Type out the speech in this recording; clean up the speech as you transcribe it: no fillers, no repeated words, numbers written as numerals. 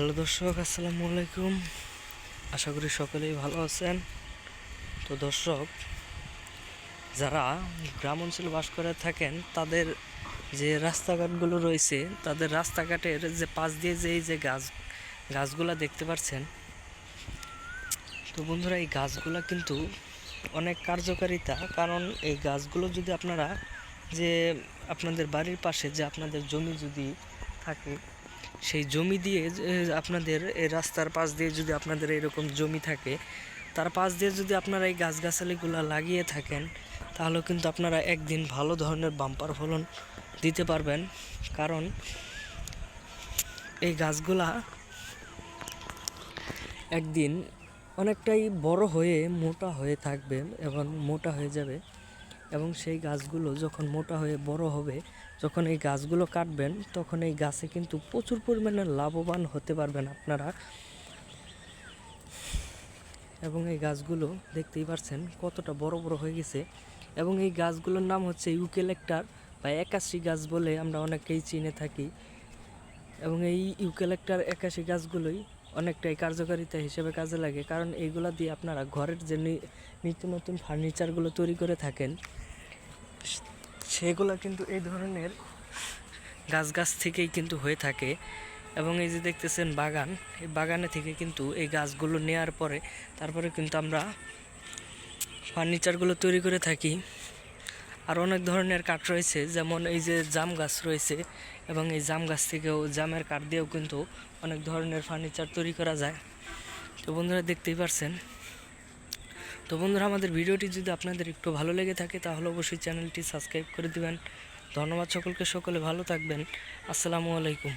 Hello দর্শক, আসসালামু আলাইকুম। আশা করি সকলেই ভালো আছেন। তো দর্শক, যারা গ্রাম অঞ্চলে বাস করে থাকেন তাদের যে রাস্তাঘাটগুলো রয়েছে, তাদের রাস্তাঘাটের যে পাশ দিয়ে যে এই যে গাছগুলা দেখতে পাচ্ছেন, তো বন্ধুরা এই গাছগুলা কিন্তু অনেক কার্যকারিতা। কারণ এই গাছগুলো যদি আপনারা যে আপনাদের বাড়ির পাশে যে আপনাদের জমি যদি থাকে, সেই জমি দিয়ে আপনাদের এই রাস্তার পাশ দিয়ে যদি আপনাদের এরকম জমি থাকে, তার পাশ দিয়ে যদি আপনারা এই গাছগাছালিগুলো লাগিয়ে থাকেন, তাহলে কিন্তু আপনারা একদিন ভালো ধরনের বাম্পার ফলন দিতে পারবেন। কারণ এই গাছগুলা একদিন অনেকটাই বড় হয়ে মোটা হয়ে থাকবে এবং মোটা হয়ে যাবে, এবং সেই গাছগুলো যখন মোটা হয়ে বড় হবে, যখন এই গাছগুলো কাটবেন, তখন এই গাছে কিন্তু প্রচুর পরিমাণে লাভবান হতে পারবেন আপনারা। এবং এই গাছগুলো দেখতেই পাচ্ছেন কতটা বড় বড় হয়ে গেছে। এবং এই গাছগুলোর নাম হচ্ছে ইউক্যালিপটাস বা একাশি গাছ বলে আমরা অনেকেই চিনে থাকি। এবং এই ইউক্যালিপটাস একাশি গাছগুলোই অনেকটাই কার্যকারিতা হিসেবে কাজে লাগে, কারণ এইগুলা দিয়ে আপনারা ঘরের যে নিত্য নতুন ফার্নিচারগুলো তৈরি করে থাকেন, সেগুলো কিন্তু এই ধরনের গাছ থেকেই কিন্তু হয়ে থাকে। এবং এই যে দেখতেছেন বাগান, এই বাগানে থেকে কিন্তু এই গাছগুলো নেওয়ার পরে তারপরে কিন্তু আমরা ফার্নিচারগুলো তৈরি করে থাকি। আর অনেক ধরনের কাঠ রয়েছে, যেমন এই যে জাম গাছ রয়েছে, এবং এই জাম গাছ থেকেও জামের কাঠ দিয়েও কিন্তু অনেক ধরনের ফার্নিচার তৈরি করা যায়। তো বন্ধুরা দেখতেই পারছেন। তো বন্ধুরা, আমাদের ভিডিওটি যদি আপনাদের একটু ভালো লেগে থাকে তাহলে অবশ্যই চ্যানেলটি সাবস্ক্রাইব করে দিবেন। ধন্যবাদ সকলকে, সকলে ভালো থাকবেন। আসসালামু আলাইকুম।